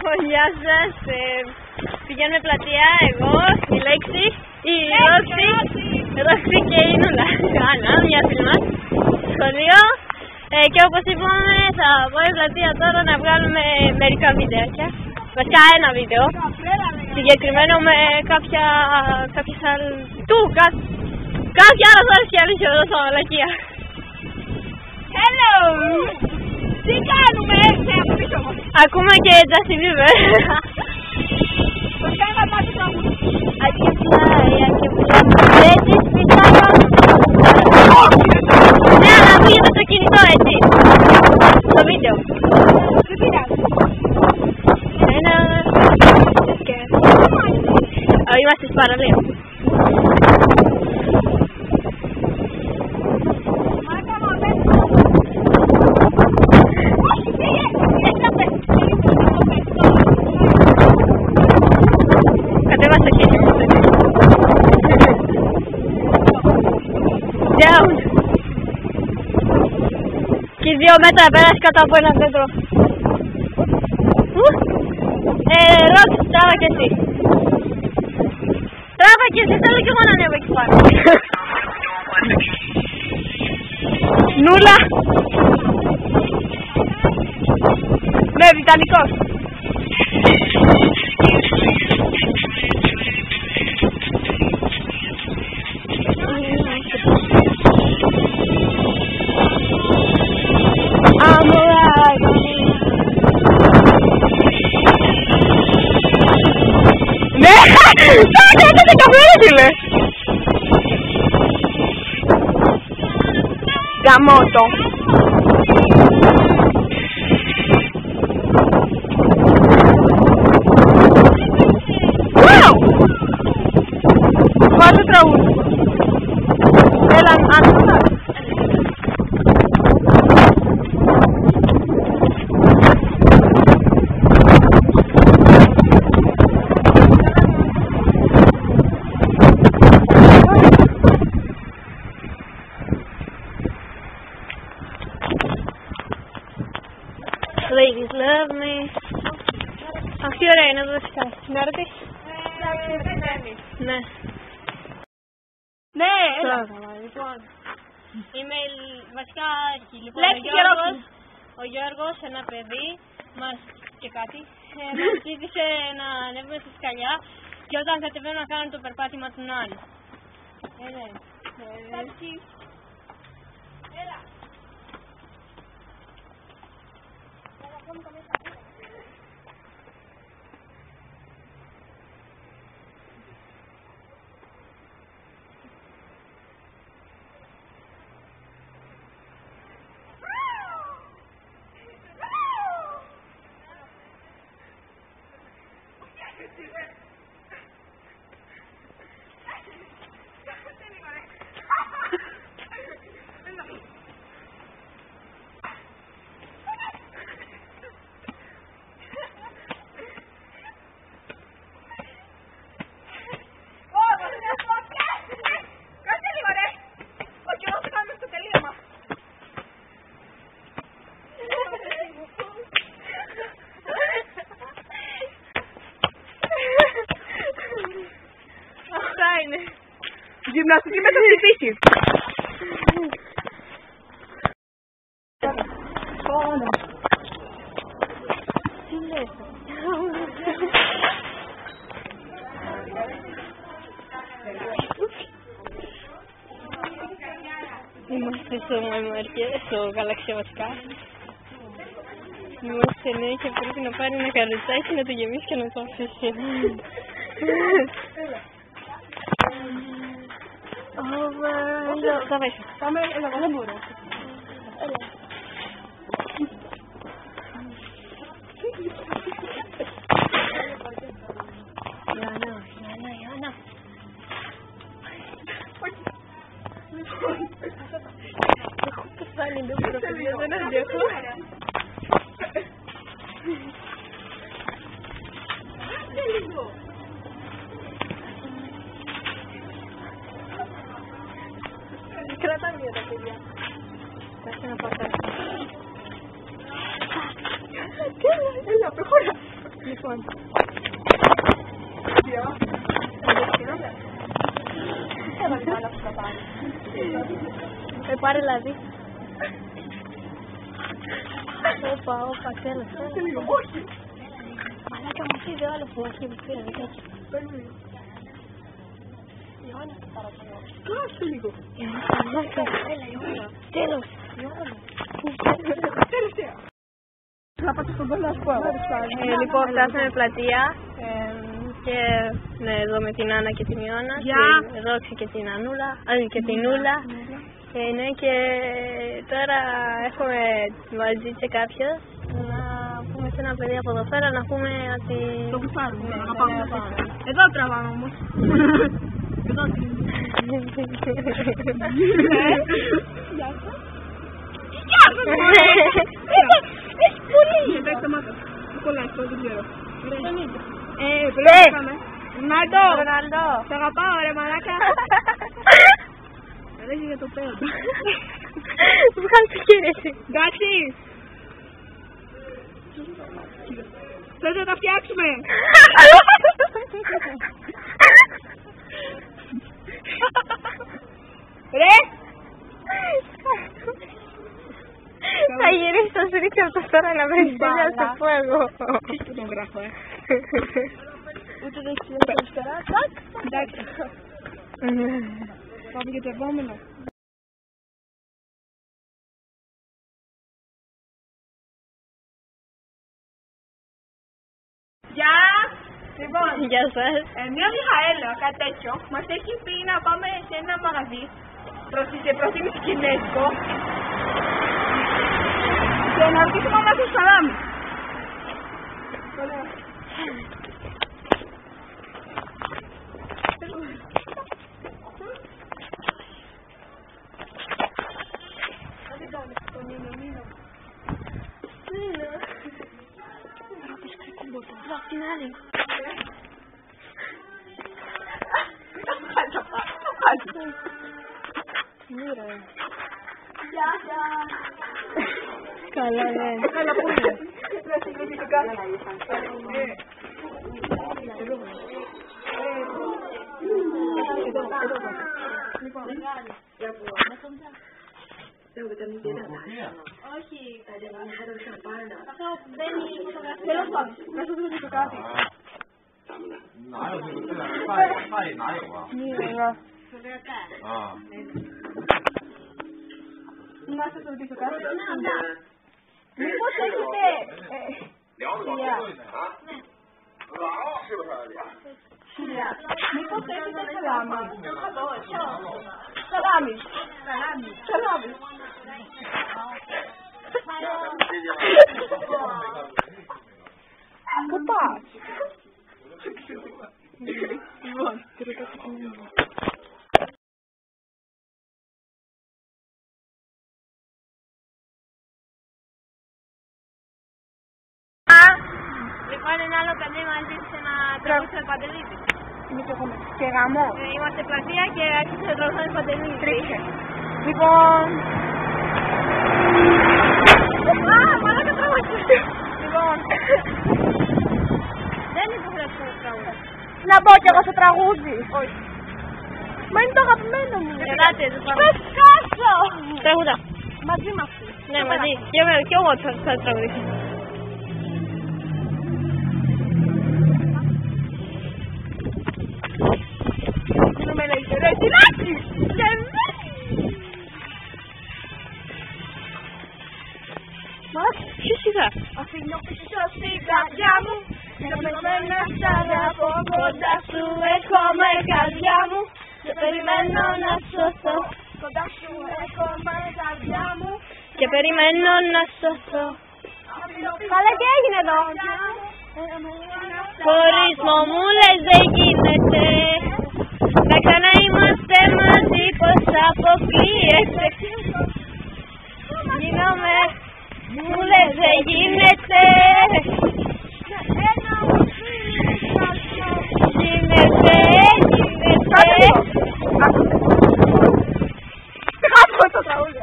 Γεια σας, πηγαίνουμε πλατεία, εγώ, η Λέξη, η Ρόξη και η Νούλα, μια φίλη μας, σχολείο. Και όπως είπαμε θα πάω η πλατεία τώρα να βγάλουμε μερικά βιντεάκια, βασικά ένα βίντεο, συγκεκριμένο με κάποια άλλες ώρες και αλήθεια εδώ στα μαλακία. Hello! Τι κάνουμε, από πίσω μας. Ακούμε και Justin Bieber. Πώς κάνουμε να μάθει το I can fly, δεν της πιτάω. Ναι, αλλά ακούγεται στο κινητό έτσι. Στο βίντεο. Δεν πειράζει. Είμαστε στην παραλία. Και 2 μέτρα πέρασε κάτω από 1 μέτρο. Ρόξ, τράβα και εσύ. Τράβα και εσύ, θέλω κι εγώ να ανέβω εκεί πάνω. Νούλα. Ναι, Βιτανικός. Ναι, δεν καφέ φίλε. Γαμώτο. Βάζω τραγούδι. Έλα, άκουσα. Ladies love me. Αχ, τι ωραία είναι εδώ δεξιά. Να ρωτήσεις. Ναι. Ναι, έλα. Λοιπόν, email, βασικά έχει λοιπόν ο Γιώργος, ένα παιδί, μας και κάτι, μας ζήτησε να ανέβουμε στη σκαλιά και όταν κατεβαίνουν να κάνουν το περπάτημα του άλλου. Ναι. Έλα. Γυμναστική μέσα στη φύση. Τι λες? Είμαστε στο Μαϊμαρκέ, στο Γαλαξία βασικά. Είμαστε νέοι και πρέπει να πάρει ένα καροτσάκι να το γεμίσει και να το αφήσει. Давай. Έλα, δεν μπορώ. Έλα. Γιάννα. Έχω πεθάνει, δεν μπορώ, δεν αντέχω. Κρατά μια τα παιδιά. Κάτσε να πατάσω. Έλα, προχώρα. Λοιπόν. Πάρε λάδι. Όπα, τέλος. Όχι. Μαλάκα μου είδε άλλο που αρχή που πήραν τέτοια. Ιωάννα το παρακαλώ. Κάσε λίγο. Μαλάκα, έλα Ιωάννα. Τέλος. Τελευταία. Να πάτε στον κολλάσκο. Λοιπόν, φτάσαμε πλατεία και εδώ με την Άννα και την Ιώνα, τη Ρόξη και την Ανούλα, και την Ούλα. Ναι, και τώρα έχουμε μαζί και κάποιους να πούμε σε ένα παιδί από εδώ πέρα να πούμε ότι... Το κουφάρουμε, να πάμε. Εδώ τραβάμε όμως. Εδώ Γεια σας. Γεια σας! Έχει πολύ! Εντάξει, σταμάτα. Κολλάσκο, δεν ξέρω. Πρέπει να πάμε. Ρονάλντο! Σ' αγαπάω ρε μαλάκα. Αρέσει για το πέρα. Βγάλε το χέρι εσύ. Εντάξει. Θες να τα φτιάξουμε. Ρε. Θα γυρίσει το σρίξε από το τώρα να βρεις τέλεια στο φόεγο. Τι που τον γράφω, Ούτε δεξιά και αριστερά. Τάκ. Εντάξει. Πάμε για το επόμενο. Γεια! Λοιπόν, γεια σας. Μια Μιχαέλα, κάτι τέτοιο, μας έχει πει να πάμε σε ένα μαγαζί σε προτίμηση κινέζικο και να ρωτήσουμε όμως το σαλάμι. Απ' την άλλη. Γεια σας. Καλά, ναι. Καλά, πού είναι. Να συγκριτικά κάνω. Όχι, αυτό μπαίνει τέλος πάντων, να σου δώσω κάτι. Να σας ρωτήσω κάτι. Μήπως έχετε... Μήπως έχετε σαλάμι. Σαλάμι. Σαλάμι. Πού πας? Λοιπόν, Λοιπόν, ένα άλλο παιδί μας ζήτησε να τραγουδήσουμε Παντελίδη. Και γαμό. Είμαστε πλατεία και άρχισε να τραγουδάμε Παντελίδη. Τρίξε. Λοιπόν... Μαλάκα τραγουδiste. Λοιπόν... Δεν είναι υποχρεωτικό το τραγούδι. Να μπω κι εγώ στο τραγούδι. Όχι. Μα είναι το αγαπημένο μου. Ελάτε, το πάμε. Με σκάσω. Τραγούδα. Μαζί μας. Ναι, μαζί. Και εγώ θα τραγουδήσω. Με λέει ρε τυράκι. Και Μας, σιγά. αφήνω πίσω στην καρδιά μου. Και μένα σ' αγαπώ, κοντά σου έρχομαι καρδιά μου. Και περιμένω να σωθώ, κοντά σου έρχομαι καρδιά μου. Και περιμένω να σωθώ. Καλά και έγινε εδώ. Χωρισμό μου λες δεν γίνεται. Να ξαναείμαστε μαζί πως αποκλείεσαι. Γίνομαι, μου λες δεν γίνεται. Γίνεται. Κάτω το τραγούδι.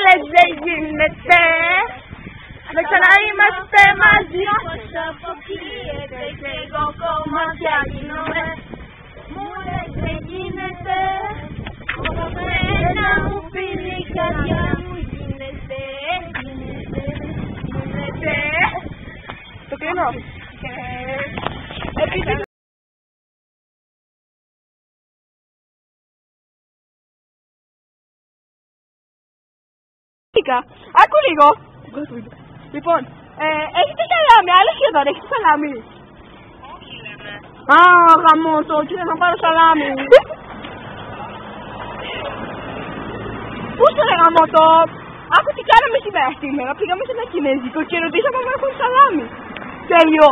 λες δεν γίνεται. Με ξαναείμαστε μαζί. Πως αποκλείεται και εγώ κομμάτια γίνομαι. Μου λες δεν γίνεται. Όπως ένα μου πίνει η καρδιά μου. Γίνεται. Το κλείνω. Επειδή άκου λίγο. Λοιπόν, έχετε σαλάμι, άλλο σχεδόν, έχετε σαλάμι. Όχι λέμε. Α, γαμώτο, και να πάρω σαλάμι. Πού στο ρε γαμώτο. Άκου τι κάναμε σήμερα, πήγαμε σε ένα κινέζικο και ρωτήσαμε αν έχουν σαλάμι. Τέλειο.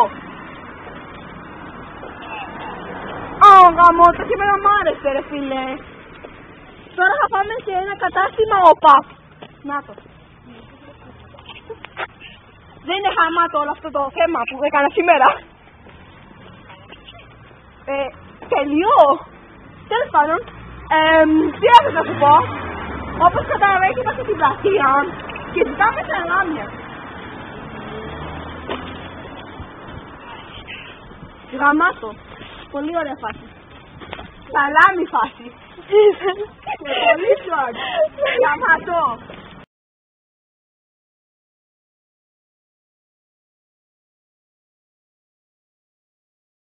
Α, γαμώτο, και εμένα μ' άρεσε ρε φίλε. Τώρα θα πάμε σε ένα κατάστημα όπα. Να το. Δεν είναι χαμάτο όλο αυτό το θέμα που έκανα σήμερα. Τελειώ. Τέλος πάντων, τι άλλο να σου πω. Όπως καταλαβαίνετε είμαστε στην πλατεία και ζητάμε σαλάμια. Γαμάτο. Πολύ ωραία φάση. Σαλάμι φάση. Πολύ σουάρ. Γαμάτο.